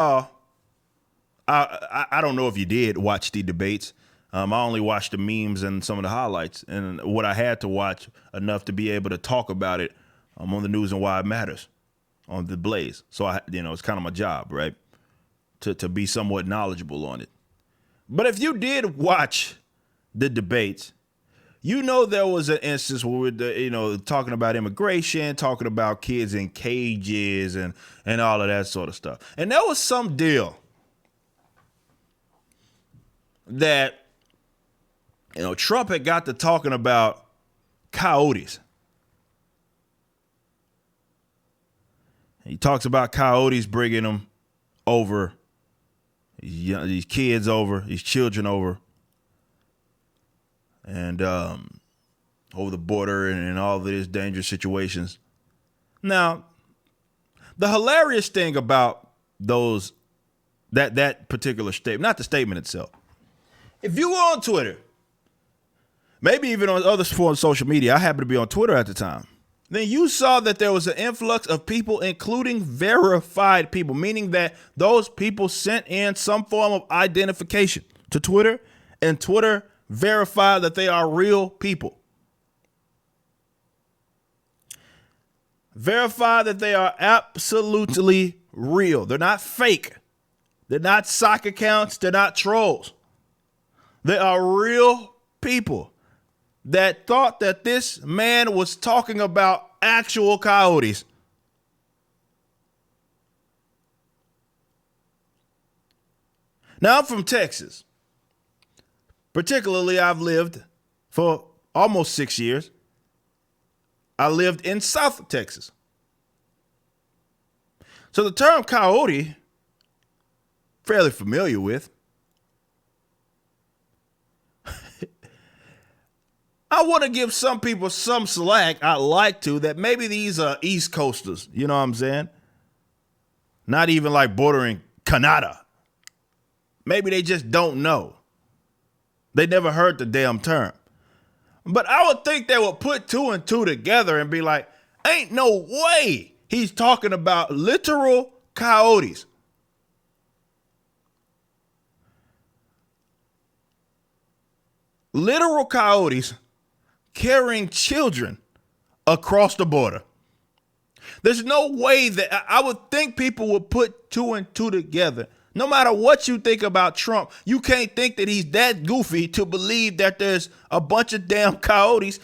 Uh, I don't know if you did watch the debates. I only watched the memes and some of the highlights, and what I had to watch enough to be able to talk about it on the news and why it matters on the Blaze. So it's kind of my job, right, to be somewhat knowledgeable on it. But if you did watch the debates, there was an instance where we're talking about immigration, talking about kids in cages and all of that sort of stuff. And there was some deal that Trump had got to talking about coyotes. He talks about coyotes bringing them over, these kids over, these children over, and over the border and all of these dangerous situations. Now, the hilarious thing about that particular statement, not the statement itself, if you were on Twitter, maybe even on other forms of social media, I happened to be on Twitter at the time, then you saw that there was an influx of people, including verified people, meaning that those people sent in some form of identification to Twitter, and Twitter verified that they are real people. Verify that they are absolutely real. They're not fake. They're not sock accounts. They're not trolls. They are real people that thought that this man was talking about actual coyotes. Now, I'm from Texas. Particularly, I've lived for almost 6 years. I lived in South Texas. So the term coyote, fairly familiar with. I want to give some people some slack. I like to, that maybe these are East Coasters. You know what I'm saying? Not even like bordering Canada. Maybe they just don't know. They never heard the damn term. But I would think they would put two and two together and be like, ain't no way he's talking about literal coyotes. Literal coyotes carrying children across the border. There's no way that I would think people would put two and two together. No matter what you think about Trump, you can't think that he's that goofy to believe that there's a bunch of damn coyotes,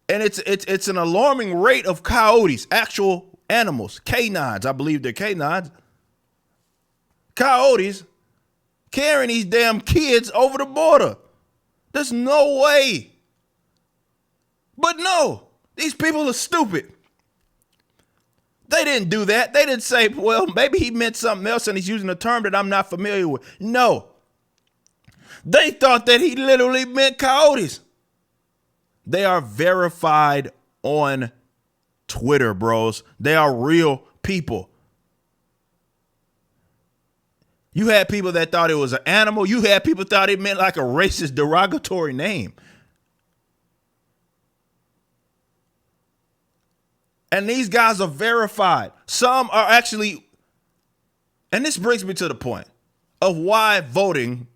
and it's an alarming rate of coyotes, actual animals, canines. I believe they're canines. Coyotes carrying these damn kids over the border. There's no way. But no, these people are stupid. They didn't do that. They didn't say, well, maybe he meant something else and he's using a term that I'm not familiar with. No. They thought that he literally meant coyotes. They are verified on Twitter, bros. They are real people. You had people that thought it was an animal. You had people thought it meant like a racist, derogatory name. And these guys are verified. Some are actually, and this brings me to the point of why voting,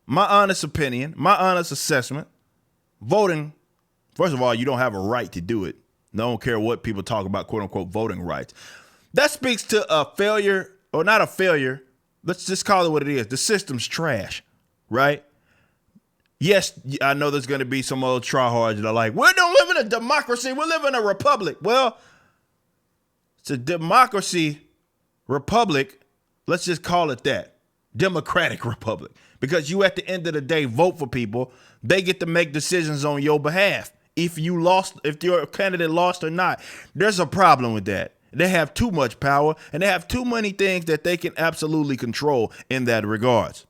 my honest opinion, my honest assessment, voting, first of all, you don't have a right to do it. I don't care what people talk about, quote unquote, voting rights. That speaks to a failure, or not a failure. Let's just call it what it is. The system's trash, right? Yes, I know there's going to be some old tryhards that are like, we don't live in a democracy, we live in a republic. Well, it's a democracy republic. Let's just call it that. Democratic republic. Because you, at the end of the day, vote for people. They get to make decisions on your behalf. If your candidate lost or not. There's a problem with that. They have too much power, and they have too many things that they can absolutely control in that regards.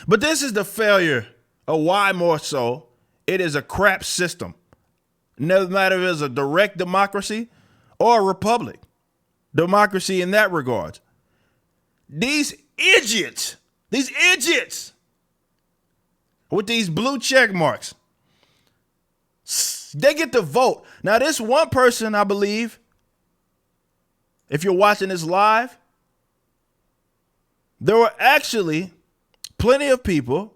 But this is the failure of why more so it is a crap system. No matter if it's a direct democracy or a republic. Democracy in that regard. These idiots with these blue check marks, they get to vote. Now, this one person, I believe, if you're watching this live, there were actually plenty of people,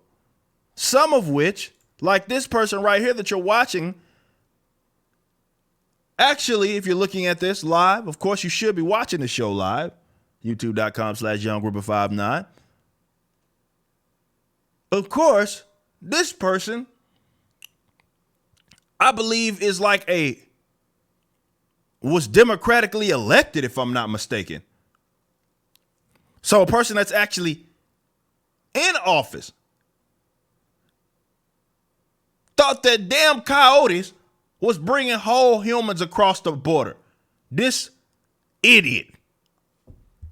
some of which, like this person right here that you're watching, actually, if you're looking at this live, of course, you should be watching the show live, youtube.com/YoungGroup59. Of course, this person, I believe, is was democratically elected, if I'm not mistaken. So a person that's actually in office thought that damn coyotes was bringing whole humans across the border. This idiot.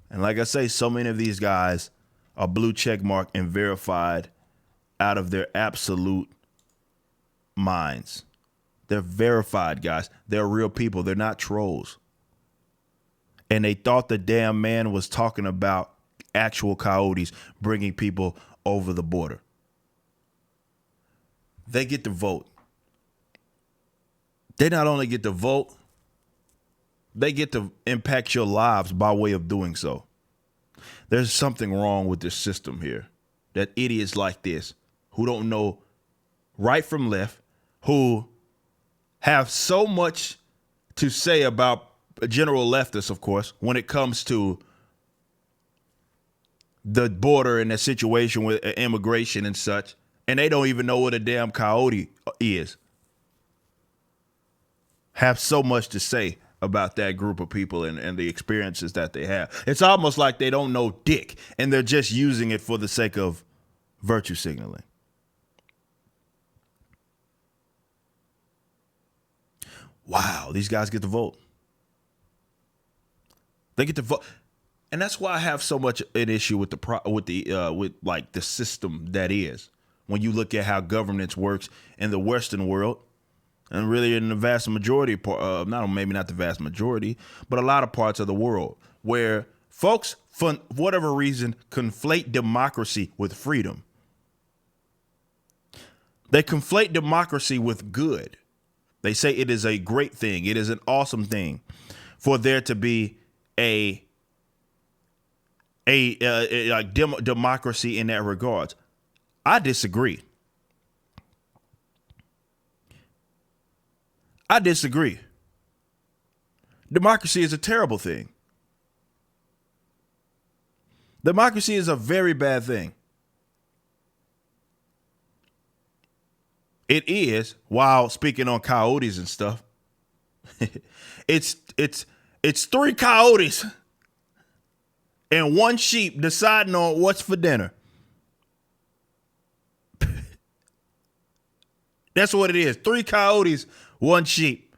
And like I say, so many of these guys are blue check mark and verified out of their absolute minds. They're verified, guys. They're real people. They're not trolls. And they thought the damn man was talking about actual coyotes bringing people over the border. They get to vote. They not only get to vote, they get to impact your lives by way of doing so. There's something wrong with this system here. That idiots like this, who don't know right from left, who have so much to say about general leftists, of course, when it comes to the border and the situation with immigration and such, and they don't even know what a damn coyote is. Have so much to say about that group of people and the experiences that they have. It's almost like they don't know dick, and they're just using it for the sake of virtue signaling. Wow, these guys get to vote. They get to vote. And that's why I have so much an issue with the system that is. When you look at how governance works in the Western world, and really in the vast majority, maybe not the vast majority, but a lot of parts of the world, where folks, for whatever reason, conflate democracy with freedom. They conflate democracy with good. They say it is a great thing. It is an awesome thing for there to be a democracy in that regard. I disagree. Democracy is a terrible thing. Democracy is a very bad thing. It is, while speaking on coyotes and stuff, it's three coyotes and one sheep deciding on what's for dinner. That's what it is. 3 coyotes, 1 sheep.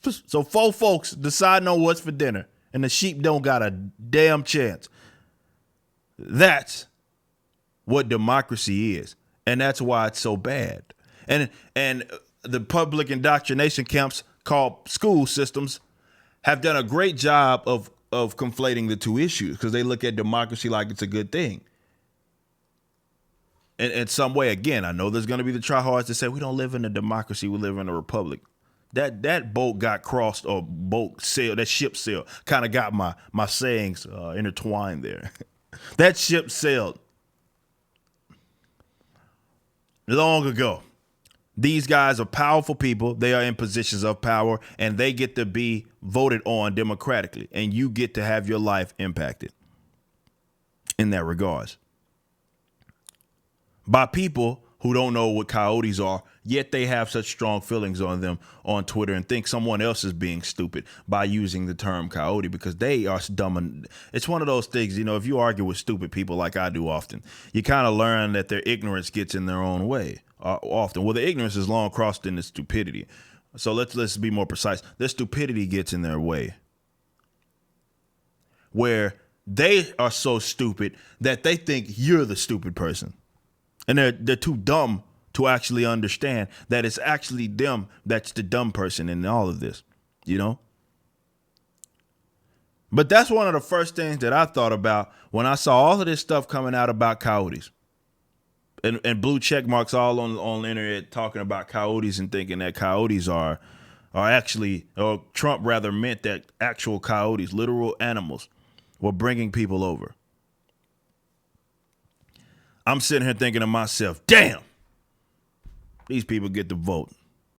So 4 folks deciding on what's for dinner, and the sheep don't got a damn chance. That's what democracy is, and that's why it's so bad. And the public indoctrination camps called school systems have done a great job of conflating the two issues, because they look at democracy like it's a good thing. And in some way, again, I know there's going to be the tryhards that say we don't live in a democracy, we live in a republic. That boat got crossed, or boat sailed, that ship sailed. Kind of got my sayings intertwined there. That ship sailed long ago. These guys are powerful people. They are in positions of power, and they get to be voted on democratically, and you get to have your life impacted in that regards by people who don't know what coyotes are, yet they have such strong feelings on them on Twitter and think someone else is being stupid by using the term coyote because they are dumb. And it's one of those things, if you argue with stupid people like I do often, you kind of learn that their ignorance gets in their own way often. Well, the ignorance is long crossed into stupidity. So let's be more precise. Their stupidity gets in their way, where they are so stupid that they think you're the stupid person. And they're too dumb to actually understand that it's actually them that's the dumb person in all of this, But that's one of the first things that I thought about when I saw all of this stuff coming out about coyotes. And blue check marks all on the internet talking about coyotes and thinking that coyotes are or Trump rather meant that actual coyotes, literal animals, were bringing people over. I'm sitting here thinking to myself, damn, these people get to vote.